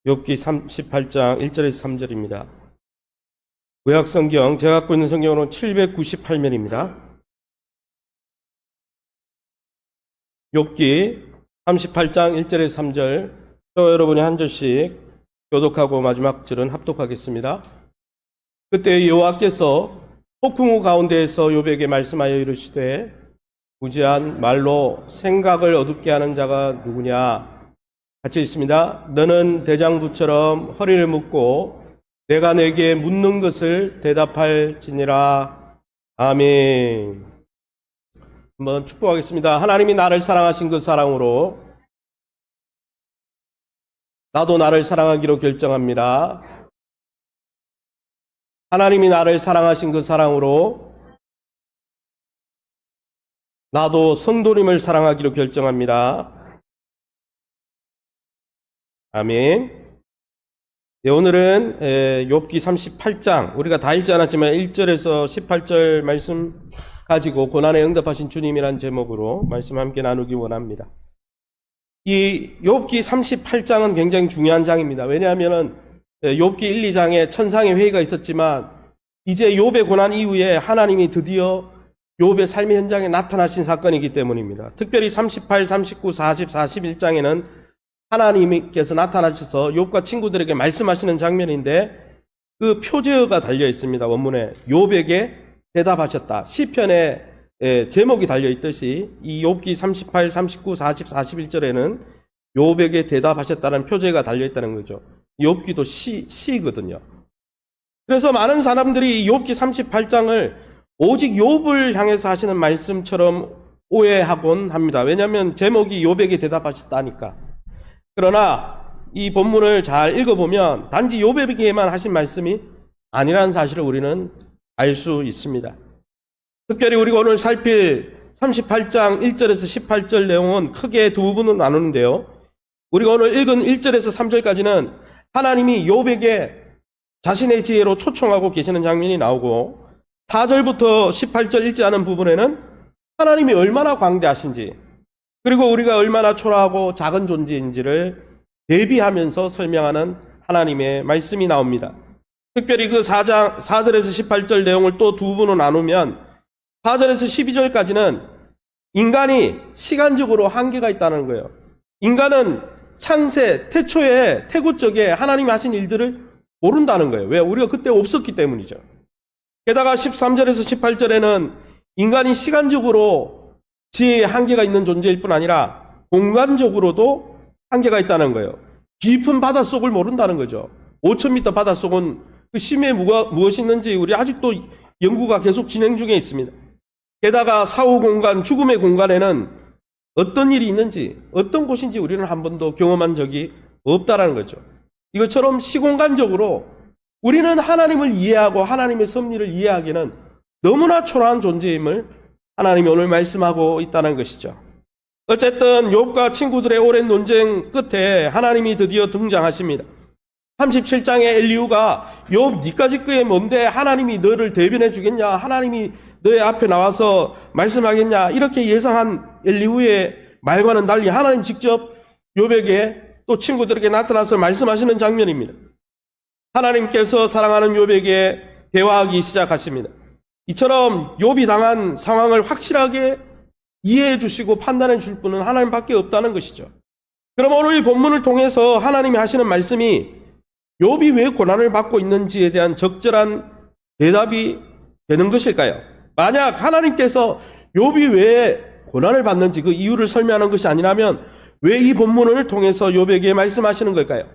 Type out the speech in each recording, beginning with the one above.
욥기 38장 1절에서 3절입니다. 구약성경, 제가 갖고 있는 성경으로는 798면입니다. 욥기 38장 1절에서 3절, 또 여러분이 한 절씩 교독하고 마지막 절은 합독하겠습니다. 그때 여호와께서 폭풍우 가운데에서 욥에게 말씀하여 이르시되 무지한 말로 생각을 어둡게 하는 자가 누구냐. 같이 있습니다. 너는 대장부처럼 허리를 묶고 내가 내게 묻는 것을 대답할지니라. 아멘. 한번 축복하겠습니다. 하나님이 나를 사랑하신 그 사랑으로 나도 나를 사랑하기로 결정합니다. 하나님이 나를 사랑하신 그 사랑으로 나도 성도님을 사랑하기로 결정합니다. 아멘. 네, 오늘은 욥기 38장, 우리가 다 읽지 않았지만 1절에서 18절 말씀 가지고 고난에 응답하신 주님이란 제목으로 말씀 함께 나누기 원합니다. 이 욥기 38장은 굉장히 중요한 장입니다. 왜냐하면 욥기 1, 2장에 천상의 회의가 있었지만 이제 욥의 고난 이후에 하나님이 드디어 욥의 삶의 현장에 나타나신 사건이기 때문입니다. 특별히 38, 39, 40, 41장에는 하나님께서 나타나셔서 욥과 친구들에게 말씀하시는 장면인데 그 표제어가 달려 있습니다. 원문에 욥에게 대답하셨다. 시편의 제목이 달려 있듯이 이 욥기 38, 39, 40, 41절에는 욥에게 대답하셨다는 표제가 달려 있다는 거죠. 욥기도 시거든요. 그래서 많은 사람들이 이 욥기 38장을 오직 욥을 향해서 하시는 말씀처럼 오해하곤 합니다. 왜냐하면 제목이 욥에게 대답하셨다니까. 그러나 이 본문을 잘 읽어보면 단지 욥에게만 하신 말씀이 아니라는 사실을 우리는 알 수 있습니다. 특별히 우리가 오늘 살필 38장 1절에서 18절 내용은 크게 두 부분으로 나누는데요. 우리가 오늘 읽은 1절에서 3절까지는 하나님이 욥에게 자신의 지혜로 초청하고 계시는 장면이 나오고 4절부터 18절 읽지 않은 부분에는 하나님이 얼마나 광대하신지 그리고 우리가 얼마나 초라하고 작은 존재인지를 대비하면서 설명하는 하나님의 말씀이 나옵니다. 특별히 그 4절에서 18절 내용을 또 두 부분으로 나누면 4절에서 12절까지는 인간이 시간적으로 한계가 있다는 거예요. 인간은 창세, 태초에, 태고적에 하나님이 하신 일들을 모른다는 거예요. 왜? 우리가 그때 없었기 때문이죠. 게다가 13절에서 18절에는 인간이 시간적으로 지혜의 한계가 있는 존재일 뿐 아니라 공간적으로도 한계가 있다는 거예요. 깊은 바닷속을 모른다는 거죠. 5,000m 바닷속은 그 심해 무엇이 있는지 우리 아직도 연구가 계속 진행 중에 있습니다. 게다가 사후 공간, 죽음의 공간에는 어떤 일이 있는지, 어떤 곳인지 우리는 한 번도 경험한 적이 없다라는 거죠. 이것처럼 시공간적으로 우리는 하나님을 이해하고 하나님의 섭리를 이해하기는 너무나 초라한 존재임을 하나님이 오늘 말씀하고 있다는 것이죠. 어쨌든 욥과 친구들의 오랜 논쟁 끝에 하나님이 드디어 등장하십니다. 37장의 엘리후가 욥 니까 짓그에 뭔데 하나님이 너를 대변해 주겠냐, 하나님이 너의 앞에 나와서 말씀하겠냐, 이렇게 예상한 엘리후의 말과는 달리 하나님 직접 욥에게 또 친구들에게 나타나서 말씀하시는 장면입니다. 하나님께서 사랑하는 욥에게 대화하기 시작하십니다. 이처럼 욥이 당한 상황을 확실하게 이해해 주시고 판단해 줄 분은 하나님밖에 없다는 것이죠. 그럼 오늘 이 본문을 통해서 하나님이 하시는 말씀이 욥이 왜 고난을 받고 있는지에 대한 적절한 대답이 되는 것일까요? 만약 하나님께서 욥이 왜 고난을 받는지 그 이유를 설명하는 것이 아니라면 왜 이 본문을 통해서 욥에게 말씀하시는 걸까요?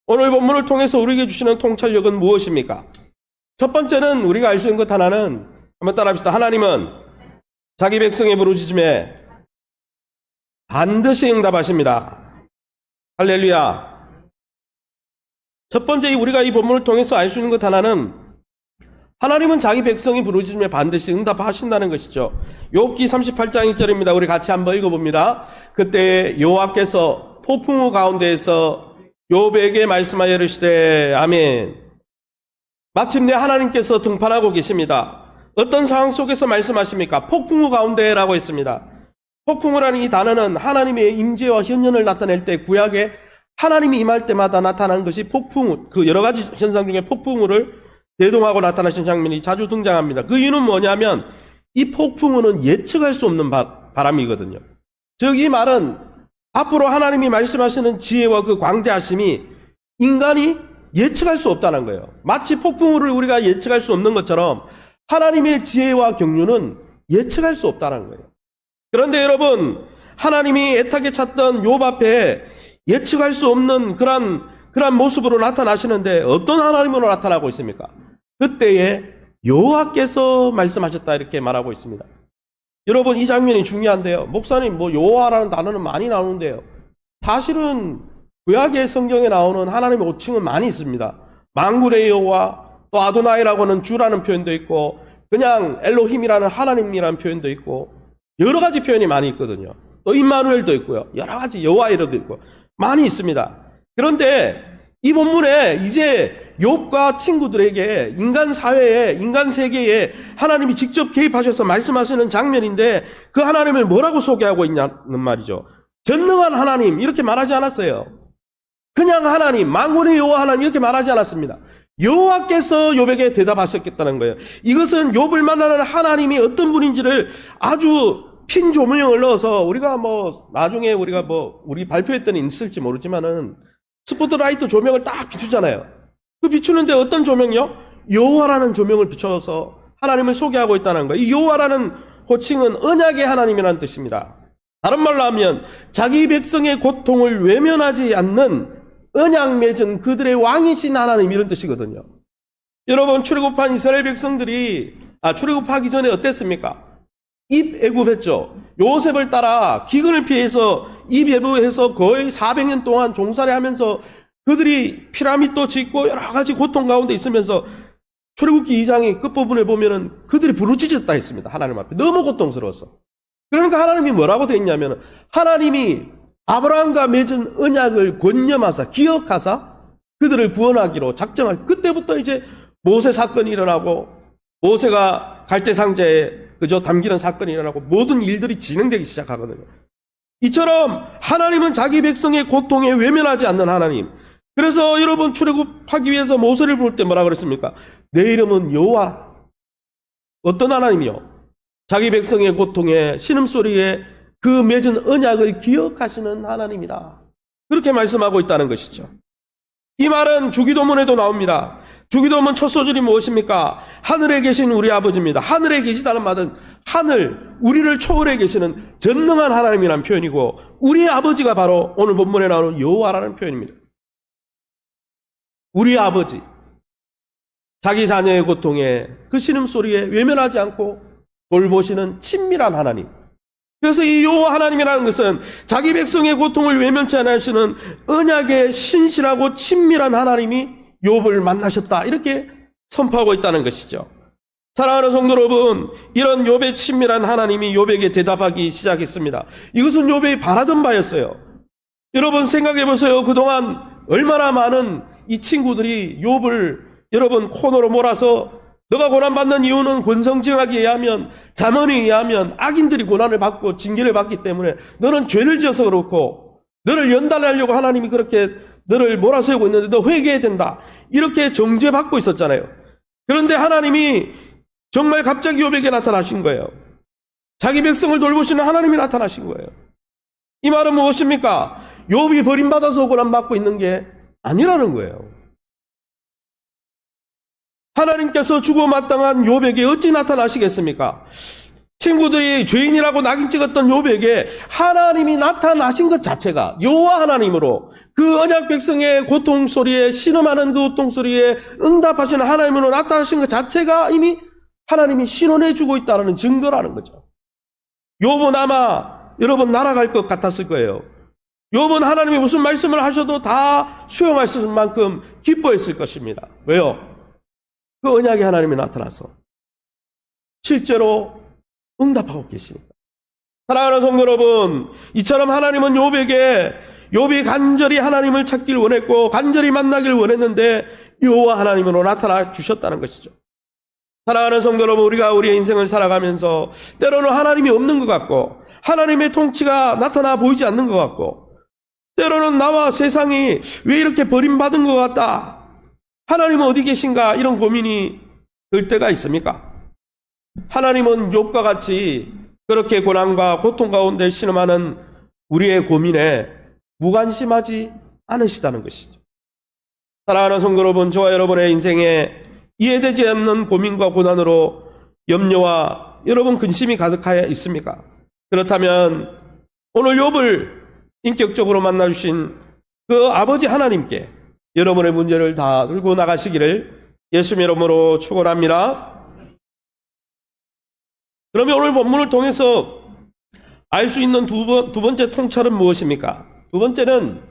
오늘 본문을 통해서 우리에게 주시는 통찰력은 무엇입니까? 첫 번째는 우리가 알 수 있는 것 하나는 한번 따라합시다. 하나님은 자기 백성의 부르짖음에 반드시 응답하십니다. 할렐루야. 첫 번째 우리가 이 본문을 통해서 알 수 있는 것 하나는 하나님은 자기 백성이 부르짖음에 반드시 응답하신다는 것이죠. 욥기 38장 1절입니다. 우리 같이 한번 읽어봅니다. 그때 여호와께서 폭풍우 가운데에서 욥에게 말씀하여 이르시되 아멘. 마침내 하나님께서 등판하고 계십니다. 어떤 상황 속에서 말씀하십니까? 폭풍우 가운데라고 했습니다. 폭풍우라는 이 단어는 하나님의 임재와 현현을 나타낼 때 구약의 하나님이 임할 때마다 나타난 것이 폭풍우, 그 여러 가지 현상 중에 폭풍우를 대동하고 나타나신 장면이 자주 등장합니다. 그 이유는 뭐냐면 이 폭풍우는 예측할 수 없는 바람이거든요. 즉 이 말은 앞으로 하나님이 말씀하시는 지혜와 그 광대하심이 인간이 예측할 수 없다는 거예요. 마치 폭풍우를 우리가 예측할 수 없는 것처럼 하나님의 지혜와 경륜은 예측할 수 없다는 거예요. 그런데 여러분, 하나님이 애타게 찾던 욥 앞에 예측할 수 없는 그런 모습으로 나타나시는데 어떤 하나님으로 나타나고 있습니까? 그때에 여호와께서 말씀하셨다 이렇게 말하고 있습니다. 여러분, 이 장면이 중요한데요. 목사님, 여호와라는 단어는 많이 나오는데요. 사실은 구약의 성경에 나오는 하나님의 호칭은 많이 있습니다. 만군의 여호와, 또 아도나이라고 하는 주라는 표현도 있고, 그냥 엘로힘이라는 하나님이라는 표현도 있고, 여러 가지 표현이 많이 있거든요. 또 임마누엘도 있고요. 여러 가지 여호와이라도 있고 많이 있습니다. 그런데 이 본문에 이제 욥과 친구들에게 인간 사회에, 인간 세계에 하나님이 직접 개입하셔서 말씀하시는 장면인데 그 하나님을 뭐라고 소개하고 있냐는 말이죠. 전능한 하나님 이렇게 말하지 않았어요. 그냥 하나님, 만군의 여호와 하나님 이렇게 말하지 않았습니다. 여호와께서 욥에게 대답하셨겠다는 거예요. 이것은 욥을 만나는 하나님이 어떤 분인지를 아주 핀 조명을 넣어서 우리가 나중에 우리가 우리 발표회 때는 있을지 모르지만은 스포트라이트 조명을 딱 비추잖아요. 그 비추는데 어떤 조명이요? 여호와라는 조명을 비춰서 하나님을 소개하고 있다는 거예요. 이 여호와라는 호칭은 언약의 하나님이라는 뜻입니다. 다른 말로 하면 자기 백성의 고통을 외면하지 않는 언약 맺은 그들의 왕이신 하나님 이런 뜻이거든요. 여러분, 출애굽한 이스라엘 백성들이 출애굽하기 전에 어땠습니까? 입애굽했죠. 요셉을 따라 기근을 피해서 입애굽해서 거의 400년 동안 종살이 하면서 그들이 피라미드도 짓고 여러 가지 고통 가운데 있으면서 출애굽기 2장의 끝부분에 보면은 그들이 부르짖었다 했습니다. 하나님 앞에. 너무 고통스러웠어. 그러니까 하나님이 뭐라고 되어 있냐면 하나님이 아브라함과 맺은 언약을 권념하사 기억하사 그들을 구원하기로 작정할 그때부터 이제 모세 사건이 일어나고 모세가 갈대상자에 담기는 사건이 일어나고 모든 일들이 진행되기 시작하거든요. 이처럼 하나님은 자기 백성의 고통에 외면하지 않는 하나님. 그래서 여러분 출애굽하기 위해서 모세를 부를 때 뭐라 그랬습니까? 내 이름은 여호와. 어떤 하나님이요? 자기 백성의 고통에 신음소리에 그 맺은 언약을 기억하시는 하나님이다. 그렇게 말씀하고 있다는 것이죠. 이 말은 주기도문에도 나옵니다. 주기도문 첫 소절이 무엇입니까? 하늘에 계신 우리 아버지입니다. 하늘에 계시다는 말은 하늘, 우리를 초월해 계시는 전능한 하나님이라는 표현이고 우리의 아버지가 바로 오늘 본문에 나오는 여호와라는 표현입니다. 우리의 아버지, 자기 자녀의 고통에 그 신음소리에 외면하지 않고 돌보시는 친밀한 하나님. 그래서 이 여호와 하나님이라는 것은 자기 백성의 고통을 외면치 않으시는 언약의 신실하고 친밀한 하나님이 욥을 만나셨다 이렇게 선포하고 있다는 것이죠. 사랑하는 성도 여러분, 이런 욥의 친밀한 하나님이 욥에게 대답하기 시작했습니다. 이것은 욥이 바라던 바였어요. 여러분 생각해 보세요. 그동안 얼마나 많은 이 친구들이 욥을 여러분 코너로 몰아서 너가 고난받는 이유는 권성징악에 의하면 자문에 의하면 악인들이 고난을 받고 징계를 받기 때문에 너는 죄를 지어서 그렇고 너를 연단하려고 하나님이 그렇게 너를 몰아세우고 있는데 너 회개해야 된다. 이렇게 정죄받고 있었잖아요. 그런데 하나님이 정말 갑자기 욥에게 나타나신 거예요. 자기 백성을 돌보시는 하나님이 나타나신 거예요. 이 말은 무엇입니까? 욥이 버림받아서 고난받고 있는 게 아니라는 거예요. 하나님께서 주고 마땅한 욥에게 어찌 나타나시겠습니까? 친구들이 죄인이라고 낙인 찍었던 욥에게 하나님이 나타나신 것 자체가 여호와 하나님으로 그 언약 백성의 고통 소리에 신음하는 그 고통 소리에 응답하시는 하나님으로 나타나신 것 자체가 이미 하나님이 신원해 주고 있다는 증거라는 거죠. 욥은 아마 여러분 날아갈 것 같았을 거예요. 욥은 하나님이 무슨 말씀을 하셔도 다 수용하실 만큼 기뻐했을 것입니다. 왜요? 그 언약의 하나님이 나타나서 실제로 응답하고 계시니까. 사랑하는 성도 여러분, 이처럼 하나님은 욥이 간절히 하나님을 찾길 원했고 간절히 만나길 원했는데 여호와 하나님으로 나타나 주셨다는 것이죠. 사랑하는 성도 여러분, 우리가 우리의 인생을 살아가면서 때로는 하나님이 없는 것 같고 하나님의 통치가 나타나 보이지 않는 것 같고 때로는 나와 세상이 왜 이렇게 버림받은 것 같다, 하나님은 어디 계신가, 이런 고민이 들 때가 있습니까? 하나님은 욥과 같이 그렇게 고난과 고통 가운데 신음하는 우리의 고민에 무관심하지 않으시다는 것이죠. 사랑하는 성도 여러분, 저와 여러분의 인생에 이해되지 않는 고민과 고난으로 염려와 여러분 근심이 가득하여 있습니까? 그렇다면 오늘 욥을 인격적으로 만나주신 그 아버지 하나님께 여러분의 문제를 다 들고 나가시기를 예수님 이름으로 축원합니다. 그러면 오늘 본문을 통해서 알 수 있는 두 번째 통찰은 무엇입니까? 두 번째는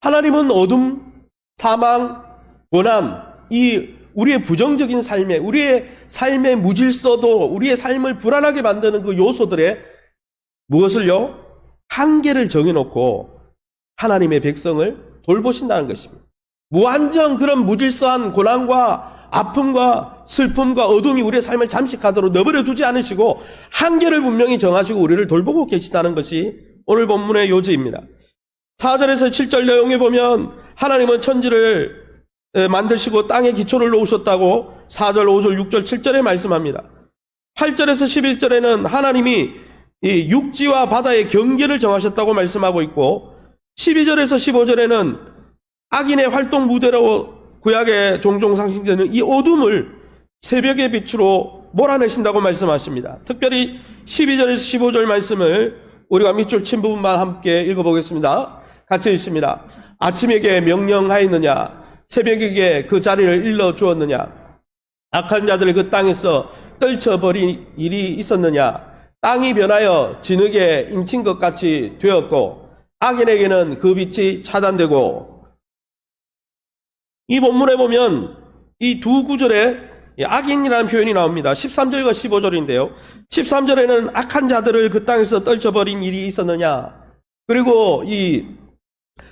하나님은 어둠, 사망, 고난, 이 우리의 부정적인 삶에, 우리의 삶의 무질서도, 우리의 삶을 불안하게 만드는 그 요소들에 무엇을요? 한계를 정해놓고 하나님의 백성을 돌보신다는 것입니다. 무한정 그런 무질서한 고난과 아픔과 슬픔과 어둠이 우리의 삶을 잠식하도록 내버려 두지 않으시고 한계를 분명히 정하시고 우리를 돌보고 계시다는 것이 오늘 본문의 요지입니다. 4절에서 7절 내용에 보면 하나님은 천지를 만드시고 땅에 기초를 놓으셨다고 4절, 5절, 6절, 7절에 말씀합니다. 8절에서 11절에는 하나님이 이 육지와 바다의 경계를 정하셨다고 말씀하고 있고 12절에서 15절에는 악인의 활동 무대로 구약에 종종 상징되는 이 어둠을 새벽의 빛으로 몰아내신다고 말씀하십니다. 특별히 12절에서 15절 말씀을 우리가 밑줄 친 부분만 함께 읽어보겠습니다. 같이 읽습니다. 아침에게 명령하였느냐, 새벽에게 그 자리를 일러주었느냐, 악한 자들을 그 땅에서 떨쳐버린 일이 있었느냐, 땅이 변하여 진흙에 인친 것 같이 되었고 악인에게는 그 빛이 차단되고. 이 본문에 보면 이 두 구절에 악인이라는 표현이 나옵니다. 13절과 15절인데요. 13절에는 악한 자들을 그 땅에서 떨쳐버린 일이 있었느냐, 그리고 이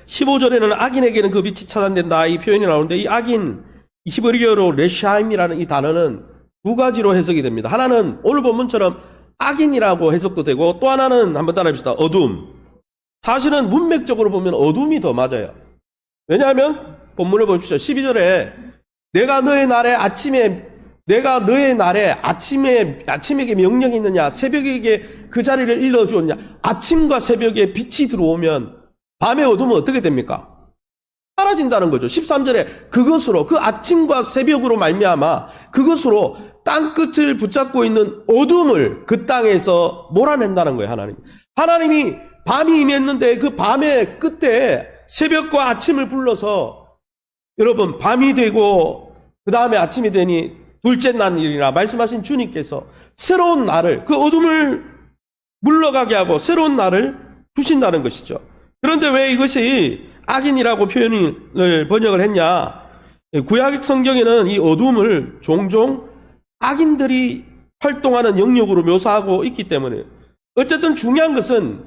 15절에는 악인에게는 그 빛이 차단된다, 이 표현이 나오는데, 이 악인, 히브리어로 레샤임이라는 이 단어는 두 가지로 해석이 됩니다. 하나는 오늘 본문처럼 악인이라고 해석도 되고, 또 하나는 한번 따라해봅시다. 어둠. 사실은 문맥적으로 보면 어둠이 더 맞아요. 왜냐하면 본문을 보십시오. 12절에 내가 너의 날에 아침에게 명령이 있느냐, 새벽에게 그 자리를 일러주었냐. 아침과 새벽에 빛이 들어오면 밤의 어둠은 어떻게 됩니까? 사라진다는 거죠. 13절에 그것으로, 그 아침과 새벽으로 말미암아 그것으로 땅끝을 붙잡고 있는 어둠을 그 땅에서 몰아낸다는 거예요. 하나님이 밤이 임했는데 그 밤의 끝에 새벽과 아침을 불러서, 여러분, 밤이 되고 그 다음에 아침이 되니 둘째 날이라 말씀하신 주님께서 새로운 날을, 그 어둠을 물러가게 하고 새로운 날을 주신다는 것이죠. 그런데 왜 이것이 악인이라고 표현을 번역을 했냐? 구약 성경에는 이 어둠을 종종 악인들이 활동하는 영역으로 묘사하고 있기 때문에, 어쨌든 중요한 것은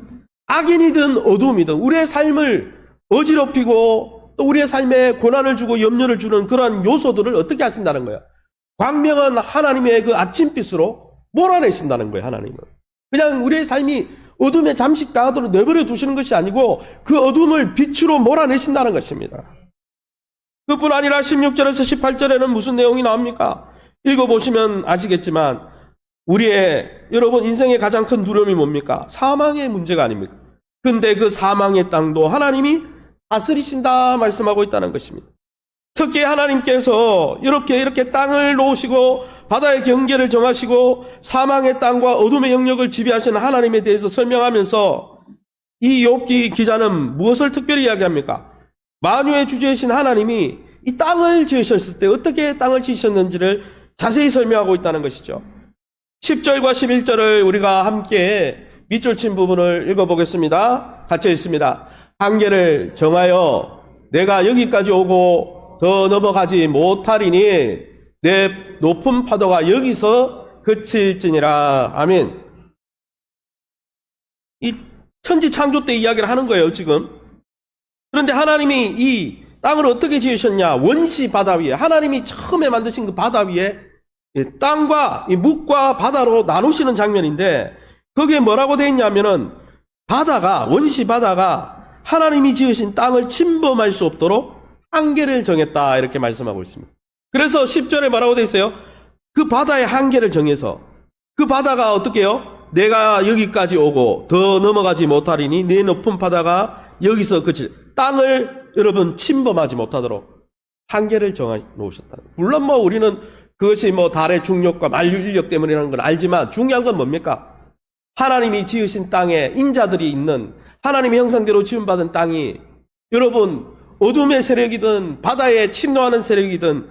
악인이든 어둠이든 우리의 삶을 어지럽히고 또 우리의 삶에 고난을 주고 염려를 주는 그러한 요소들을 어떻게 하신다는 거예요? 광명한 하나님의 그 아침빛으로 몰아내신다는 거예요. 하나님은 그냥 우리의 삶이 어둠에 잠식당하도록 내버려 두시는 것이 아니고 그 어둠을 빛으로 몰아내신다는 것입니다. 그뿐 아니라 16절에서 18절에는 무슨 내용이 나옵니까? 읽어보시면 아시겠지만 우리의, 여러분, 인생의 가장 큰 두려움이 뭡니까? 사망의 문제가 아닙니까? 근데 그 사망의 땅도 하나님이 다스리신다 말씀하고 있다는 것입니다. 특히 하나님께서 이렇게 땅을 놓으시고 바다의 경계를 정하시고 사망의 땅과 어둠의 영역을 지배하시는 하나님에 대해서 설명하면서 이 욥기 기자는 무엇을 특별히 이야기합니까? 만유의 주제이신 하나님이 이 땅을 지으셨을 때 어떻게 땅을 지으셨는지를 자세히 설명하고 있다는 것이죠. 10절과 11절을 우리가 함께 밑줄 친 부분을 읽어보겠습니다. 같이 읽습니다. 한계를 정하여 내가 여기까지 오고 더 넘어가지 못하리니 내 높은 파도가 여기서 그칠지니라. 아멘. 이 천지 창조 때 이야기를 하는 거예요, 지금. 그런데 하나님이 이 땅을 어떻게 지으셨냐? 원시 바다 위에, 하나님이 처음에 만드신 그 바다 위에 땅과 이 묵과 바다로 나누시는 장면인데, 거기에 뭐라고 되어 있냐면은 바다가, 원시 바다가 하나님이 지으신 땅을 침범할 수 없도록 한계를 정했다 이렇게 말씀하고 있습니다. 그래서 10절에 뭐라고 되어 있어요? 그 바다의 한계를 정해서 그 바다가 어떻게 해요? 내가 여기까지 오고 더 넘어가지 못하리니 내 높은 바다가 여기서 그칠 땅을 여러분 침범하지 못하도록 한계를 정해 놓으셨다. 물론 뭐 우리는 그것이 뭐 달의 중력과 만류 인력 때문이라는 걸 알지만 중요한 건 뭡니까? 하나님이 지으신 땅에 인자들이 있는 하나님의 형상대로 지음받은 땅이 여러분 어둠의 세력이든 바다에 침노하는 세력이든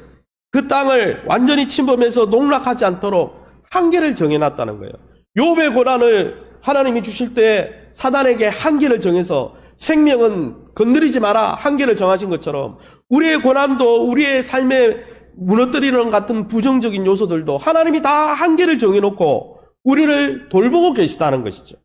그 땅을 완전히 침범해서 농락하지 않도록 한계를 정해놨다는 거예요. 욥의 고난을 하나님이 주실 때 사단에게 한계를 정해서 생명은 건드리지 마라 한계를 정하신 것처럼 우리의 고난도 우리의 삶에 무너뜨리는 같은 부정적인 요소들도 하나님이 다 한계를 정해놓고 우리를 돌보고 계시다는 것이죠.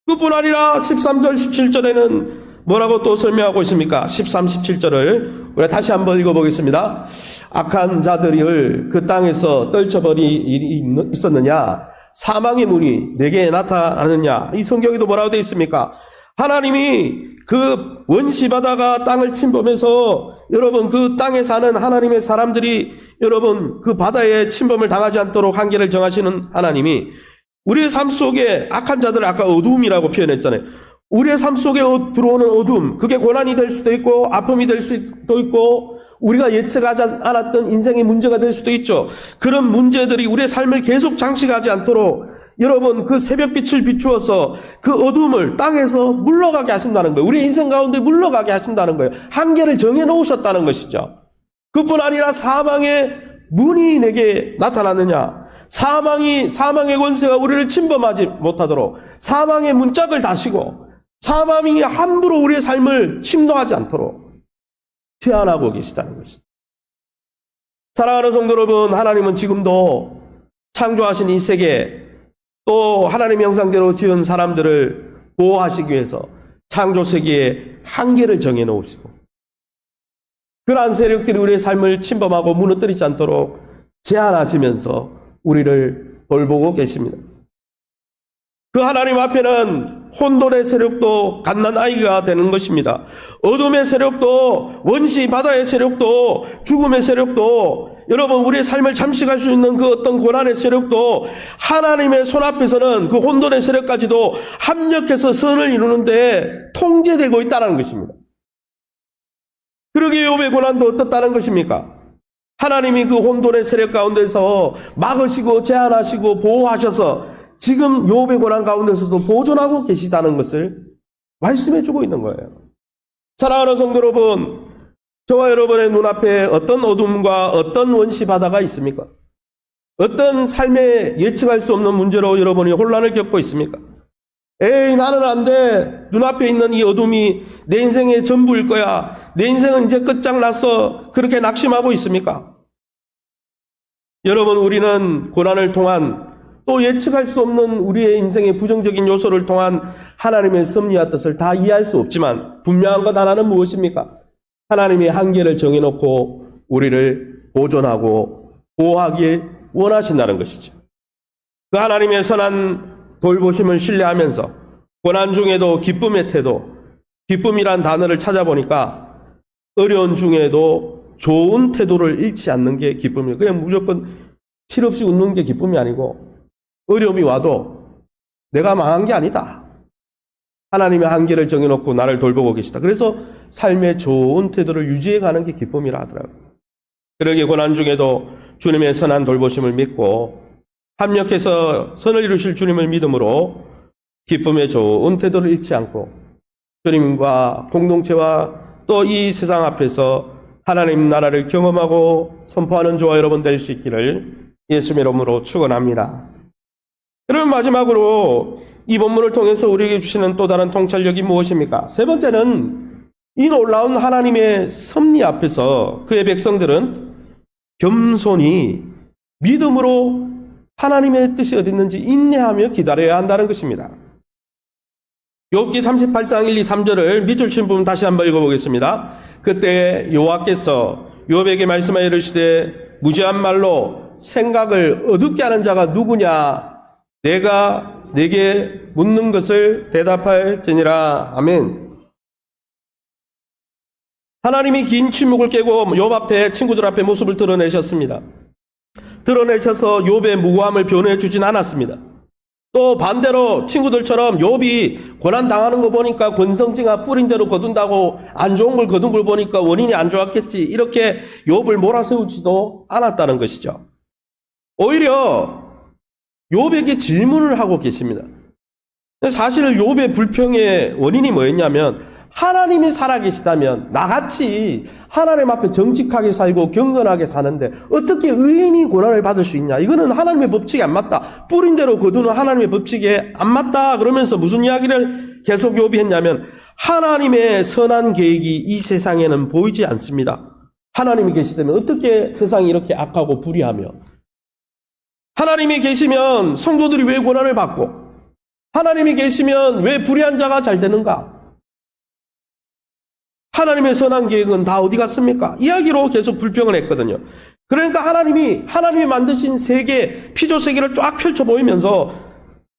그뿐 아니라 13절 17절에는 뭐라고 또 설명하고 있습니까? 13, 17절을 우리가 다시 한번 읽어보겠습니다. 악한 자들을 그 땅에서 떨쳐버릴 일이 있었느냐? 사망의 문이 내게 나타나느냐? 이 성경에도 뭐라고 되어 있습니까? 하나님이 그 원시바다가 땅을 침범해서 여러분 그 땅에 사는 하나님의 사람들이 여러분 그 바다에 침범을 당하지 않도록 한계를 정하시는 하나님이 우리의 삶 속에 악한 자들을 아까 어두움이라고 표현했잖아요. 우리의 삶 속에 들어오는 어둠, 그게 고난이 될 수도 있고 아픔이 될 수도 있고 우리가 예측하지 않았던 인생의 문제가 될 수도 있죠. 그런 문제들이 우리의 삶을 계속 장식하지 않도록 여러분 그 새벽빛을 비추어서 그 어둠을 땅에서 물러가게 하신다는 거예요. 우리 인생 가운데 물러가게 하신다는 거예요. 한계를 정해놓으셨다는 것이죠. 그뿐 아니라 사망의 문이 내게 나타나느냐. 사망의 권세가 우리를 침범하지 못하도록 사망의 문짝을 다시고 사망이 함부로 우리의 삶을 침노하지 않도록 제한하고 계시다는 것이죠. 사랑하는 성도 여러분, 하나님은 지금도 창조하신 이 세계 또 하나님의 형상대로 지은 사람들을 보호하시기 위해서 창조 세계에 한계를 정해놓으시고 그러한 세력들이 우리의 삶을 침범하고 무너뜨리지 않도록 제한하시면서 우리를 돌보고 계십니다. 그 하나님 앞에는 혼돈의 세력도 갓난아이가 되는 것입니다. 어둠의 세력도 원시 바다의 세력도 죽음의 세력도 여러분 우리의 삶을 잠식할 수 있는 그 어떤 고난의 세력도 하나님의 손앞에서는 그 혼돈의 세력까지도 합력해서 선을 이루는데 통제되고 있다는 것입니다. 그러기에 욥의 고난도 어떻다는 것입니까? 하나님이 그 혼돈의 세력 가운데서 막으시고 제한하시고 보호하셔서 지금 욥의 고난 가운데서도 보존하고 계시다는 것을 말씀해 주고 있는 거예요. 사랑하는 성도 여러분, 저와 여러분의 눈앞에 어떤 어둠과 어떤 원시 바다가 있습니까? 어떤 삶에 예측할 수 없는 문제로 여러분이 혼란을 겪고 있습니까? 에이 나는 안 돼. 눈앞에 있는 이 어둠이 내 인생의 전부일 거야. 내 인생은 이제 끝장났어. 그렇게 낙심하고 있습니까? 여러분 우리는 고난을 통한 또 예측할 수 없는 우리의 인생의 부정적인 요소를 통한 하나님의 섭리와 뜻을 다 이해할 수 없지만 분명한 것 하나는 무엇입니까? 하나님의 한계를 정해놓고 우리를 보존하고 보호하기 원하신다는 것이죠. 그 하나님의 선한 돌보심을 신뢰하면서 고난 중에도 기쁨의 태도, 기쁨이란 단어를 찾아보니까 어려운 중에도 좋은 태도를 잃지 않는 게 기쁨이에요. 그냥 무조건 실없이 웃는 게 기쁨이 아니고 어려움이 와도 내가 망한 게 아니다. 하나님의 한계를 정해놓고 나를 돌보고 계시다. 그래서 삶의 좋은 태도를 유지해가는 게 기쁨이라 하더라고요. 그러기에 고난 중에도 주님의 선한 돌보심을 믿고 합력해서 선을 이루실 주님을 믿음으로 기쁨의 좋은 태도를 잃지 않고 주님과 공동체와 또 이 세상 앞에서 하나님 나라를 경험하고 선포하는 저와 여러분 될 수 있기를 예수의 이름으로 축원합니다. 그러면 마지막으로 이 본문을 통해서 우리에게 주시는 또 다른 통찰력이 무엇입니까? 세 번째는 이 놀라운 하나님의 섭리 앞에서 그의 백성들은 겸손히 믿음으로 하나님의 뜻이 어디 있는지 인내하며 기다려야 한다는 것입니다. 욥기 38장 1, 2, 3절을 밑줄 친 부분 다시 한번 읽어보겠습니다. 그때 여호와께서 욥에게 말씀하여 이르시되 무지한 말로 생각을 어둡게 하는 자가 누구냐? 내가 내게 묻는 것을 대답할지니라. 아멘. 하나님이 긴 침묵을 깨고 욥 앞에 친구들 앞에 모습을 드러내셨습니다. 드러내셔서 욥의 무고함을 변호해 주진 않았습니다. 또 반대로 친구들처럼 욥이 고난 당하는 거 보니까 권성징악 뿌린 대로 거둔다고 안 좋은 걸 거둔 걸 보니까 원인이 안 좋았겠지, 이렇게 욥을 몰아세우지도 않았다는 것이죠. 오히려 욥에게 질문을 하고 계십니다. 사실 욥의 불평의 원인이 뭐였냐면, 하나님이 살아계시다면 나같이 하나님 앞에 정직하게 살고 경건하게 사는데 어떻게 의인이 고난을 받을 수 있냐, 이거는 하나님의 법칙에 안 맞다, 뿌린 대로 거두는 하나님의 법칙에 안 맞다, 그러면서 무슨 이야기를 계속 욥이 했냐면, 하나님의 선한 계획이 이 세상에는 보이지 않습니다. 하나님이 계시다면 어떻게 세상이 이렇게 악하고 불의하며, 하나님이 계시면 성도들이 왜 고난을 받고, 하나님이 계시면 왜 불의한 자가 잘 되는가, 하나님의 선한 계획은 다 어디 갔습니까? 이야기로 계속 불평을 했거든요. 그러니까 하나님이 만드신 세계, 피조 세계를 쫙 펼쳐 보이면서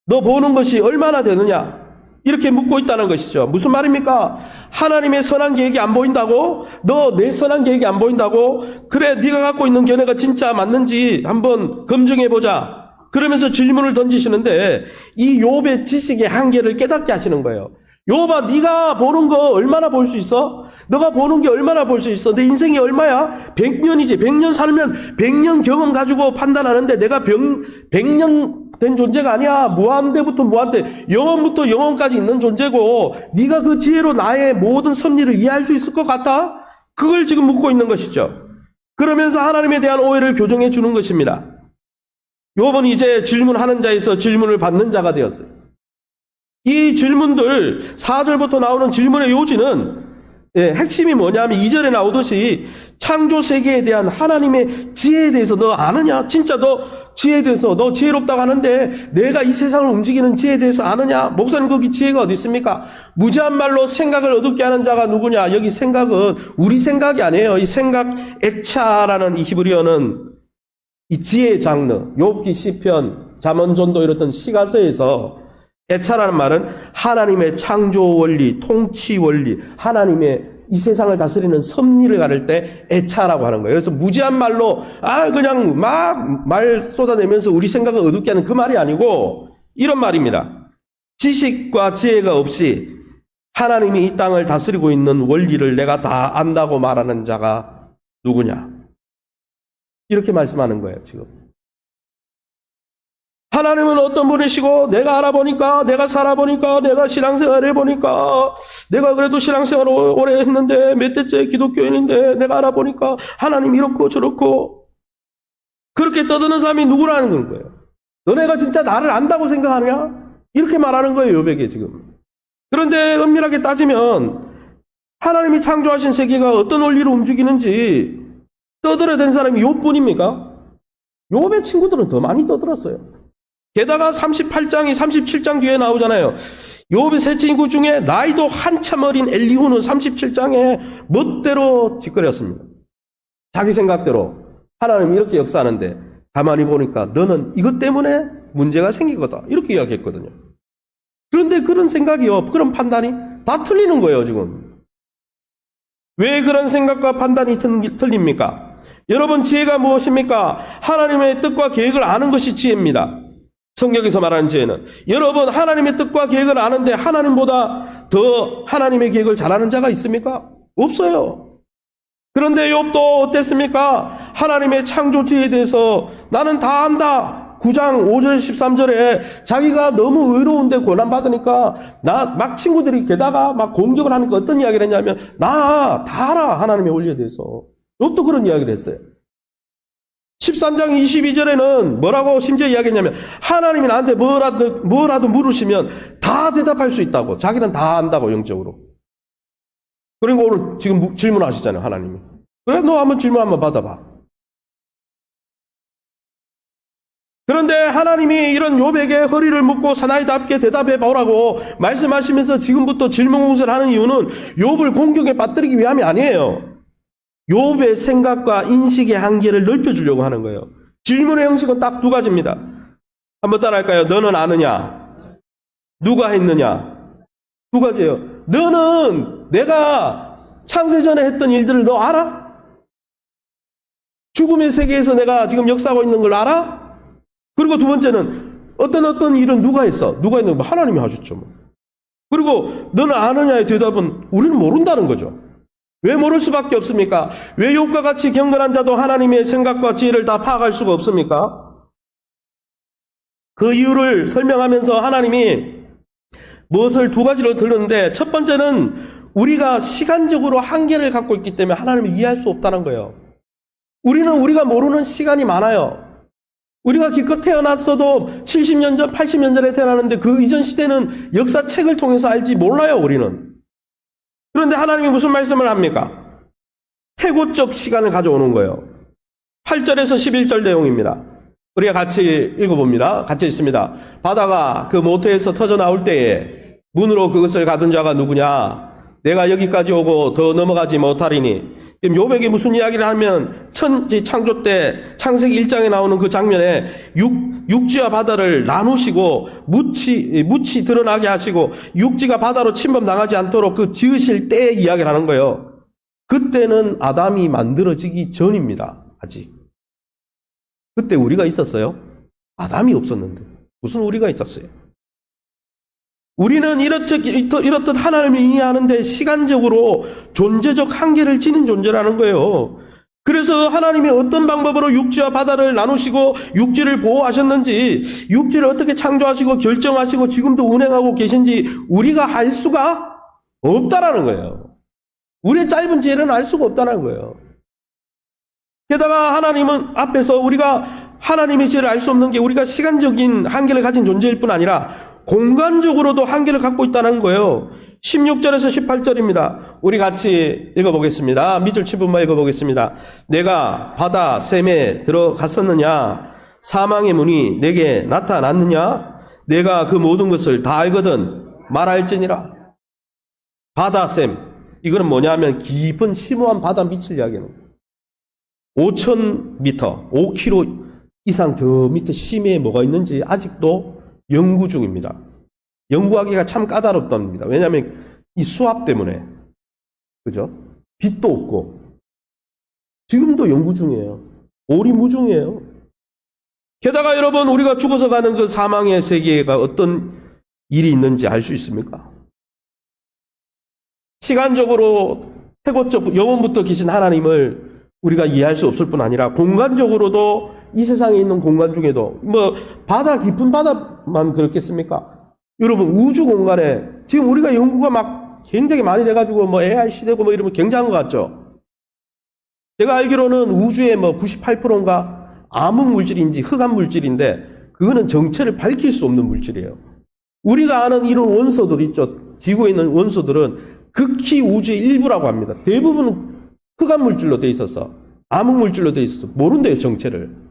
너 보는 것이 얼마나 되느냐, 이렇게 묻고 있다는 것이죠. 무슨 말입니까? 하나님의 선한 계획이 안 보인다고? 너 내 선한 계획이 안 보인다고? 그래, 네가 갖고 있는 견해가 진짜 맞는지 한번 검증해보자, 그러면서 질문을 던지시는데, 이 욥의 지식의 한계를 깨닫게 하시는 거예요. 욥아, 네가 보는 거 얼마나 볼 수 있어? 너가 보는 게 얼마나 볼 수 있어? 내 인생이 얼마야? 100년이지. 100년 살면 100년 경험 가지고 판단하는데 내가 100년 된 존재가 아니야. 무한대부터 무한대, 영원부터 영원까지 있는 존재고, 네가 그 지혜로 나의 모든 섭리를 이해할 수 있을 것 같아? 그걸 지금 묻고 있는 것이죠. 그러면서 하나님에 대한 오해를 교정해 주는 것입니다. 욥은 이제 질문하는 자에서 질문을 받는 자가 되었어요. 이 질문들, 4절부터 나오는 질문의 요지는 핵심이 뭐냐면 2절에 나오듯이 창조 세계에 대한 하나님의 지혜에 대해서 너 아느냐? 진짜 너 지혜에 대해서, 너 지혜롭다고 하는데 내가 이 세상을 움직이는 지혜에 대해서 아느냐? 목사님, 거기 지혜가 어디 있습니까? 무지한 말로 생각을 어둡게 하는 자가 누구냐? 여기 생각은 우리 생각이 아니에요. 이 생각 에차라는 이 히브리어는 이 지혜의 장르, 욥기, 시편, 잠언전도 이렇던 시가서에서 에차라는 말은 하나님의 창조 원리, 통치 원리, 하나님의 이 세상을 다스리는 섭리를 가를 때 에차라고 하는 거예요. 그래서 무지한 말로 그냥 막 말 쏟아내면서 우리 생각을 어둡게 하는 그 말이 아니고 이런 말입니다. 지식과 지혜가 없이 하나님이 이 땅을 다스리고 있는 원리를 내가 다 안다고 말하는 자가 누구냐, 이렇게 말씀하는 거예요. 지금 하나님은 어떤 분이시고, 내가 알아보니까, 내가 살아보니까, 내가 신앙생활 해보니까, 내가 그래도 신앙생활 오래 했는데 몇 대째 기독교인인데 내가 알아보니까 하나님 이렇고 저렇고, 그렇게 떠드는 사람이 누구라는 거예요. 너네가 진짜 나를 안다고 생각하느냐? 이렇게 말하는 거예요, 욥에게 지금. 그런데 엄밀하게 따지면 하나님이 창조하신 세계가 어떤 원리로 움직이는지 떠들어댄 사람이 욥뿐입니까? 욥의 친구들은 더 많이 떠들었어요. 게다가 38장이 37장 뒤에 나오잖아요. 욥의 세 친구 중에 나이도 한참 어린 엘리후는 37장에 멋대로 짓거렸습니다. 자기 생각대로 하나님 이렇게 역사하는데 가만히 보니까 너는 이것 때문에 문제가 생긴 거다, 이렇게 이야기했거든요. 그런데 그런 생각이요, 그런 판단이 다 틀리는 거예요. 지금 왜 그런 생각과 판단이 틀립니까? 여러분, 지혜가 무엇입니까? 하나님의 뜻과 계획을 아는 것이 지혜입니다. 성경에서 말하는 지혜는, 여러분, 하나님의 뜻과 계획을 아는데 하나님보다 더 하나님의 계획을 잘하는 자가 있습니까? 없어요. 그런데 욥도 어땠습니까? 하나님의 창조 지혜에 대해서 나는 다 안다. 9장 5절 13절에 자기가 너무 의로운데 고난받으니까 막 친구들이 게다가 막 공격을 하니까 어떤 이야기를 했냐면, 나 다 알아, 하나님의 원리에 대해서. 욥도 그런 이야기를 했어요. 13장 22절에는 뭐라고 심지어 이야기했냐면, 하나님이 나한테 뭐라도 물으시면 다 대답할 수 있다고. 자기는 다 안다고, 영적으로. 그리고 오늘 지금 질문하시잖아요, 하나님이. 그래, 너 한번 질문 한번 받아봐. 그런데 하나님이 이런 욥에게 허리를 묶고 사나이답게 대답해 보라고 말씀하시면서 지금부터 질문 공세를 하는 이유는 욥을 공격에 빠뜨리기 위함이 아니에요. 욥의 생각과 인식의 한계를 넓혀주려고 하는 거예요. 질문의 형식은 딱 두 가지입니다. 한번 따라할까요? 너는 아느냐? 누가 했느냐? 두 가지예요. 너는 내가 창세전에 했던 일들을 너 알아? 죽음의 세계에서 내가 지금 역사하고 있는 걸 알아? 그리고 두 번째는 어떤 일은 누가 했어? 누가 했는 거 하나님이 하셨죠. 뭐. 그리고 너는 아느냐의 대답은 우리는 모른다는 거죠. 왜 모를 수밖에 없습니까? 왜 욥과 같이 경건한 자도 하나님의 생각과 지혜를 다 파악할 수가 없습니까? 그 이유를 설명하면서 하나님이 무엇을 두 가지로 들었는데, 첫 번째는 우리가 시간적으로 한계를 갖고 있기 때문에 하나님을 이해할 수 없다는 거예요. 우리가 모르는 시간이 많아요. 우리가 기껏 태어났어도 70년 전, 80년 전에 태어났는데 그 이전 시대는 역사책을 통해서 알지 몰라요, 우리는. 그런데 하나님이 무슨 말씀을 합니까? 태고적 시간을 가져오는 거예요. 8절에서 11절 내용입니다. 우리가 같이 읽어봅니다. 같이 있습니다. 바다가 그 모태에서 터져 나올 때에 문으로 그것을 가둔 자가 누구냐? 내가 여기까지 오고 더 넘어가지 못하리니. 욥에게 무슨 이야기를 하면 천지 창조 때 창세기 1장에 나오는 그 장면에 육지와 바다를 나누시고 묻이 드러나게 하시고 육지가 바다로 침범당하지 않도록 그 지으실 때의 이야기를 하는 거예요. 그때는 아담이 만들어지기 전입니다. 아직. 그때 우리가 있었어요? 아담이 없었는데 무슨 우리가 있었어요? 우리는 이렇듯 하나님을 이해하는데 시간적으로 존재적 한계를 지닌 존재라는 거예요. 그래서 하나님이 어떤 방법으로 육지와 바다를 나누시고 육지를 보호하셨는지, 육지를 어떻게 창조하시고 결정하시고 지금도 운행하고 계신지 우리가 알 수가 없다라는 거예요. 우리의 짧은 지혜는 알 수가 없다는 거예요. 게다가 하나님은 앞에서 우리가 하나님의 지혜를 알 수 없는 게 우리가 시간적인 한계를 가진 존재일 뿐 아니라 공간적으로도 한계를 갖고 있다는 거예요. 16절에서 18절입니다. 우리 같이 읽어보겠습니다. 밑줄 치분만 읽어보겠습니다. 내가 바다 샘에 들어갔었느냐? 사망의 문이 내게 나타났느냐? 내가 그 모든 것을 다 알거든 말할지니라. 바다 샘, 이거는 뭐냐면 깊은 심오한 바다 밑을 이야기하는 거예요. 5,000m, 5km 이상 저 밑에 심해에 뭐가 있는지 아직도 연구 중입니다. 연구하기가 참 까다롭답니다. 왜냐하면 이 수압 때문에. 그죠? 빛도 없고. 지금도 연구 중이에요. 오리무중이에요. 게다가 여러분, 우리가 죽어서 가는 그 사망의 세계가 어떤 일이 있는지 알 수 있습니까? 시간적으로 태고적 영원부터 계신 하나님을 우리가 이해할 수 없을 뿐 아니라 공간적으로도 이 세상에 있는 공간 중에도 바다 깊은 바다만 그렇겠습니까? 여러분 우주 공간에 지금 우리가 연구가 막 굉장히 많이 돼가지고 AI 시대고 이러면 굉장한 것 같죠? 제가 알기로는 우주의 98%인가 암흑 물질인지 흑암 물질인데 그거는 정체를 밝힐 수 없는 물질이에요. 우리가 아는 이런 원소들 있죠. 지구에 있는 원소들은 극히 우주의 일부라고 합니다. 대부분은 흑암 물질로 돼 있어서 암흑 물질로 돼 있어서 모른대요, 정체를.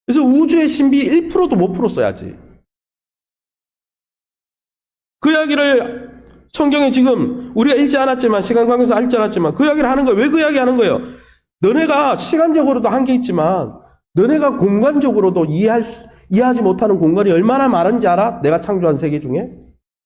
그래서 우주의 신비 1%도 못 풀었어야지. 그 이야기를 성경에 지금 우리가 읽지 않았지만, 시간 관계에서 읽지 않았지만 그 이야기를 하는 거예요. 왜 그 이야기 하는 거예요? 너네가 시간적으로도 한계 있지만 너네가 공간적으로도 이해하지 못하는 공간이 얼마나 많은지 알아? 내가 창조한 세계 중에?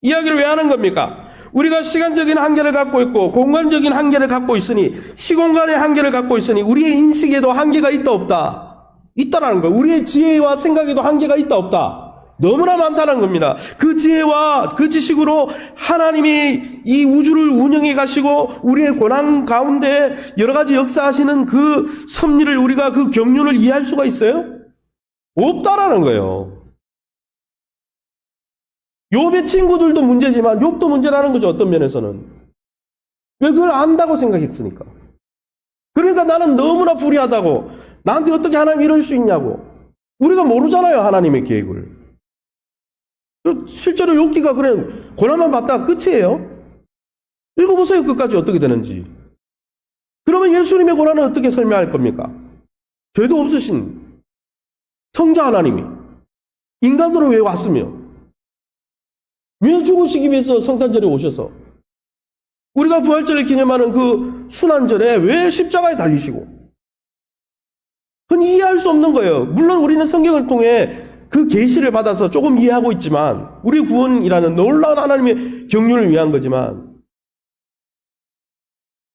이야기를 왜 하는 겁니까? 우리가 시간적인 한계를 갖고 있고 공간적인 한계를 갖고 있으니, 시공간의 한계를 갖고 있으니 우리의 인식에도 한계가 있다 없다? 있다라는 거예요. 우리의 지혜와 생각에도 한계가 있다 없다? 너무나 많다는 겁니다. 그 지혜와 그 지식으로 하나님이 이 우주를 운영해 가시고 우리의 고난 가운데 여러 가지 역사하시는 그 섭리를, 우리가 그 경륜을 이해할 수가 있어요? 없다라는 거예요. 욥의 친구들도 문제지만 욥도 문제라는 거죠. 어떤 면에서는. 왜 그걸 안다고 생각했으니까. 그러니까 나는 너무나 불의하다고, 나한테 어떻게 하나님 이럴 수 있냐고. 우리가 모르잖아요, 하나님의 계획을. 실제로 욥기가 그냥 고난만 받다가 끝이에요. 읽어보세요, 끝까지 어떻게 되는지. 그러면 예수님의 고난은 어떻게 설명할 겁니까? 죄도 없으신 성자 하나님이 인간으로 왜 왔으며 왜 죽으시기 위해서 성탄절에 오셔서, 우리가 부활절을 기념하는 그 순환절에 왜 십자가에 달리시고, 흔히 이해할 수 없는 거예요. 물론 우리는 성경을 통해 그 계시를 받아서 조금 이해하고 있지만, 우리 구원이라는 놀라운 하나님의 경륜을 위한 거지만,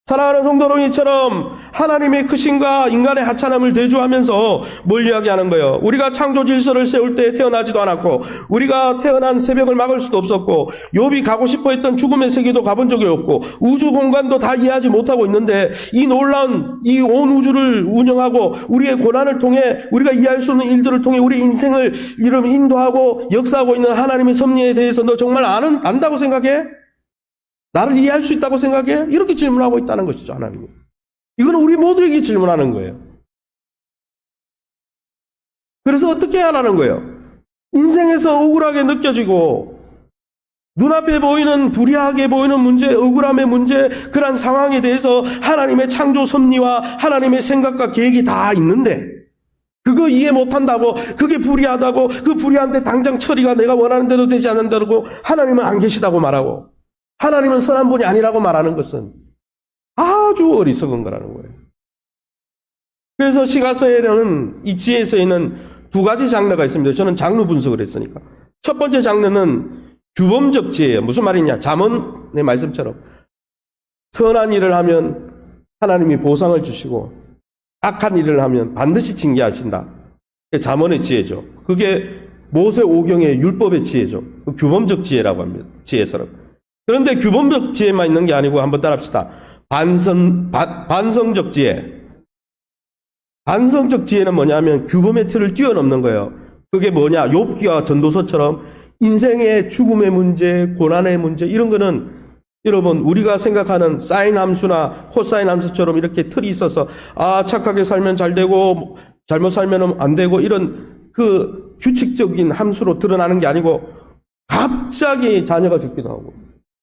사랑하는 성도님이처럼 하나님의 크심과 인간의 하찮음을 대조하면서 뭘 이야기하는 거예요? 우리가 창조 질서를 세울 때 태어나지도 않았고, 우리가 태어난 새벽을 막을 수도 없었고, 욥이 가고 싶어 했던 죽음의 세계도 가본 적이 없고, 우주 공간도 다 이해하지 못하고 있는데, 이 놀라운 이 온 우주를 운영하고 우리의 고난을 통해 우리가 이해할 수 없는 일들을 통해 우리 인생을 인도하고 역사하고 있는 하나님의 섭리에 대해서 너 정말 안다고 생각해? 나를 이해할 수 있다고 생각해? 이렇게 질문하고 있다는 것이죠, 하나님이. 이거는 우리 모두에게 질문하는 거예요. 그래서 어떻게 하라는 거예요? 인생에서 억울하게 느껴지고 눈앞에 보이는 불이하게 보이는 문제, 억울함의 문제, 그런 상황에 대해서 하나님의 창조 섭리와 하나님의 생각과 계획이 다 있는데 그거 이해 못한다고, 그게 불이하다고, 그 불이한데 당장 처리가 내가 원하는 대로 되지 않는다고 하나님은 안 계시다고 말하고 하나님은 선한 분이 아니라고 말하는 것은 아주 어리석은 거라는 거예요. 그래서 시가서에는 이 지혜서에는 두 가지 장르가 있습니다. 저는 장르 분석을 했으니까. 첫 번째 장르는 규범적 지혜예요. 무슨 말이냐? 잠언의 말씀처럼 선한 일을 하면 하나님이 보상을 주시고 악한 일을 하면 반드시 징계하신다. 그게 잠언의 지혜죠. 그게 모세 오경의 율법의 지혜죠. 그 규범적 지혜라고 합니다. 지혜서는. 그런데 규범적 지혜만 있는 게 아니고 한번 따라합시다. 반성적 지혜. 반성적 지혜는 뭐냐면 규범의 틀을 뛰어넘는 거예요. 그게 뭐냐? 욥기와 전도서처럼 인생의 죽음의 문제, 고난의 문제 이런 거는 여러분 우리가 생각하는 사인 함수나 코사인 함수처럼 이렇게 틀이 있어서 착하게 살면 잘 되고 잘못 살면 안 되고 이런 그 규칙적인 함수로 드러나는 게 아니고 갑자기 자녀가 죽기도 하고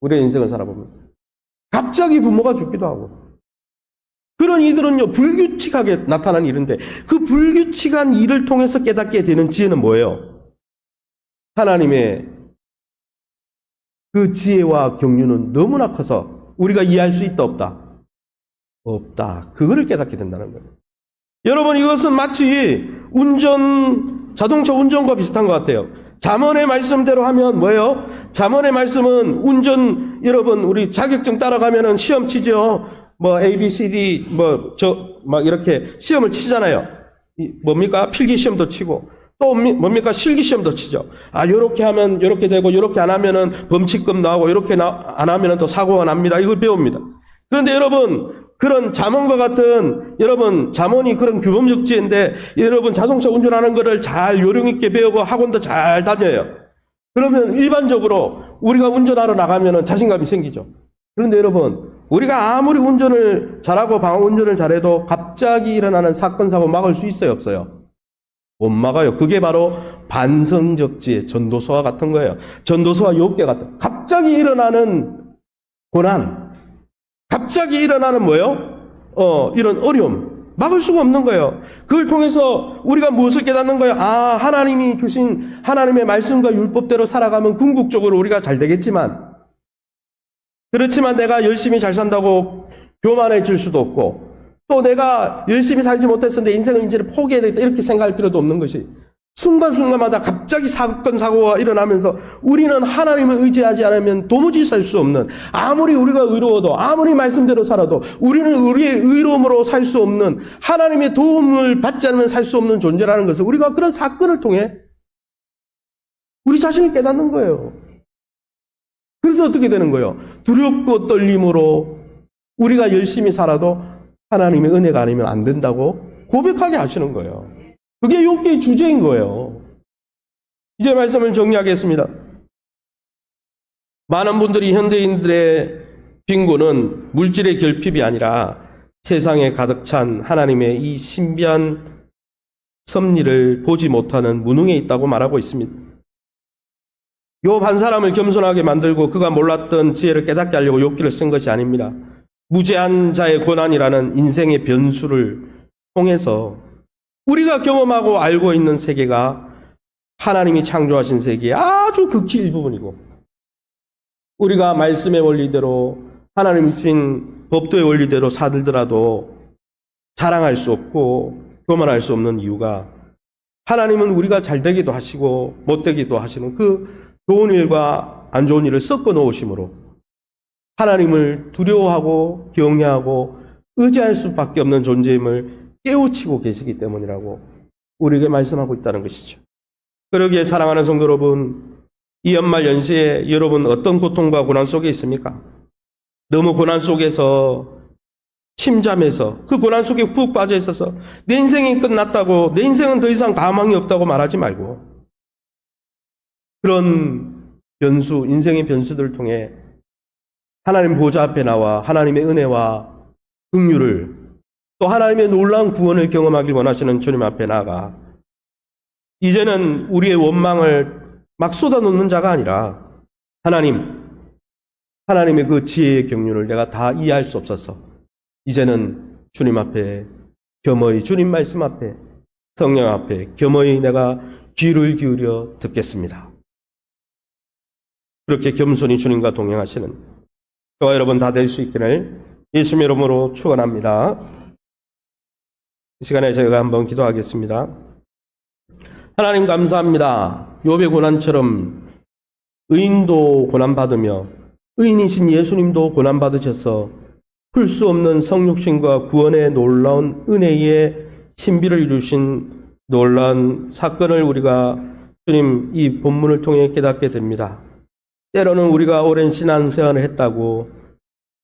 우리의 인생을 살아보면 갑자기 부모가 죽기도 하고 그런 이들은요 불규칙하게 나타난 일인데 그 불규칙한 일을 통해서 깨닫게 되는 지혜는 뭐예요? 하나님의 그 지혜와 경륜은 너무나 커서 우리가 이해할 수 있다 없다? 없다. 그거를 깨닫게 된다는 거예요. 여러분 이것은 마치 자동차 운전과 비슷한 것 같아요. 잠언의 말씀대로 하면 뭐예요? 잠언의 말씀은 여러분 우리 자격증 따라가면은 시험 치죠. 뭐 A, B, C, D 막 이렇게 시험을 치잖아요. 뭡니까? 필기 시험도 치고 또 뭡니까? 실기 시험도 치죠. 요렇게 하면 요렇게 되고 요렇게 안 하면은 범칙금 나오고 요렇게 안 하면은 또 사고가 납니다. 이걸 배웁니다. 그런데 여러분 그런 잠언과 같은 잠언이 그런 규범적 지혜인데 여러분 자동차 운전하는 거를 잘 요령 있게 배우고 학원도 잘 다녀요. 그러면 일반적으로 우리가 운전하러 나가면은 자신감이 생기죠. 그런데 여러분 우리가 아무리 운전을 잘하고 방어 운전을 잘해도 갑자기 일어나는 사건 사고 막을 수 있어요, 없어요? 못 막아요. 그게 바로 반성적 지혜, 전도서와 같은 거예요. 전도서와 욥기 같은 갑자기 일어나는 고난, 갑자기 일어나는 뭐예요? 이런 어려움 막을 수가 없는 거예요. 그걸 통해서 우리가 무엇을 깨닫는 거예요? 하나님이 주신 하나님의 말씀과 율법대로 살아가면 궁극적으로 우리가 잘 되겠지만 그렇지만 내가 열심히 잘 산다고 교만해질 수도 없고 또 내가 열심히 살지 못해서 내 인생을 이제는 포기해야 되겠다 이렇게 생각할 필요도 없는 것이 순간순간마다 갑자기 사건 사고가 일어나면서 우리는 하나님을 의지하지 않으면 도무지 살 수 없는 아무리 우리가 의로워도 아무리 말씀대로 살아도 우리는 우리의 의로움으로 살 수 없는 하나님의 도움을 받지 않으면 살 수 없는 존재라는 것을 우리가 그런 사건을 통해 우리 자신을 깨닫는 거예요. 그래서 어떻게 되는 거예요? 두렵고 떨림으로 우리가 열심히 살아도 하나님의 은혜가 아니면 안 된다고 고백하게 하시는 거예요. 그게 욥기의 주제인 거예요. 이제 말씀을 정리하겠습니다. 많은 분들이 현대인들의 빈곤은 물질의 결핍이 아니라 세상에 가득 찬 하나님의 이 신비한 섭리를 보지 못하는 무능에 있다고 말하고 있습니다. 욥 한 사람을 겸손하게 만들고 그가 몰랐던 지혜를 깨닫게 하려고 욥기를 쓴 것이 아닙니다. 무죄한 자의 고난이라는 인생의 변수를 통해서 우리가 경험하고 알고 있는 세계가 하나님이 창조하신 세계의 아주 극히 일부분이고 우리가 말씀의 원리대로 하나님이 주신 법도의 원리대로 살더라도 자랑할 수 없고 교만할 수 없는 이유가 하나님은 우리가 잘 되기도 하시고 못 되기도 하시는 그 좋은 일과 안 좋은 일을 섞어 놓으심으로 하나님을 두려워하고 경외하고 의지할 수밖에 없는 존재임을 깨우치고 계시기 때문이라고 우리에게 말씀하고 있다는 것이죠. 그러기에 사랑하는 성도 여러분, 이 연말 연시에 여러분 어떤 고통과 고난 속에 있습니까? 너무 고난 속에서 침잠해서 그 고난 속에 푹 빠져 있어서 내 인생이 끝났다고, 내 인생은 더 이상 가망이 없다고 말하지 말고, 그런 변수, 인생의 변수들을 통해 하나님 보좌 앞에 나와 하나님의 은혜와 긍휼을, 또 하나님의 놀라운 구원을 경험하길 원하시는 주님 앞에 나아가 이제는 우리의 원망을 막 쏟아놓는 자가 아니라 하나님의 그 지혜의 경륜을 내가 다 이해할 수 없어서 이제는 주님 앞에 겸허히, 주님 말씀 앞에, 성령 앞에 겸허히 내가 귀를 기울여 듣겠습니다. 그렇게 겸손히 주님과 동행하시는 저와 여러분 다 될 수 있기를 예수님 이름으로 축원합니다. 이 시간에 저희가 한번 기도하겠습니다. 하나님 감사합니다. 욥의 고난처럼 의인도 고난받으며 의인이신 예수님도 고난받으셔서 풀 수 없는 성육신과 구원의 놀라운 은혜의 신비를 이루신 놀라운 사건을 우리가 주님 이 본문을 통해 깨닫게 됩니다. 때로는 우리가 오랜 신앙생활을 했다고,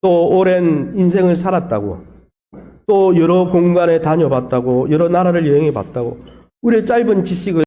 또 오랜 인생을 살았다고, 또 여러 공간에 다녀봤다고, 여러 나라를 여행해 봤다고, 우리의 짧은 지식을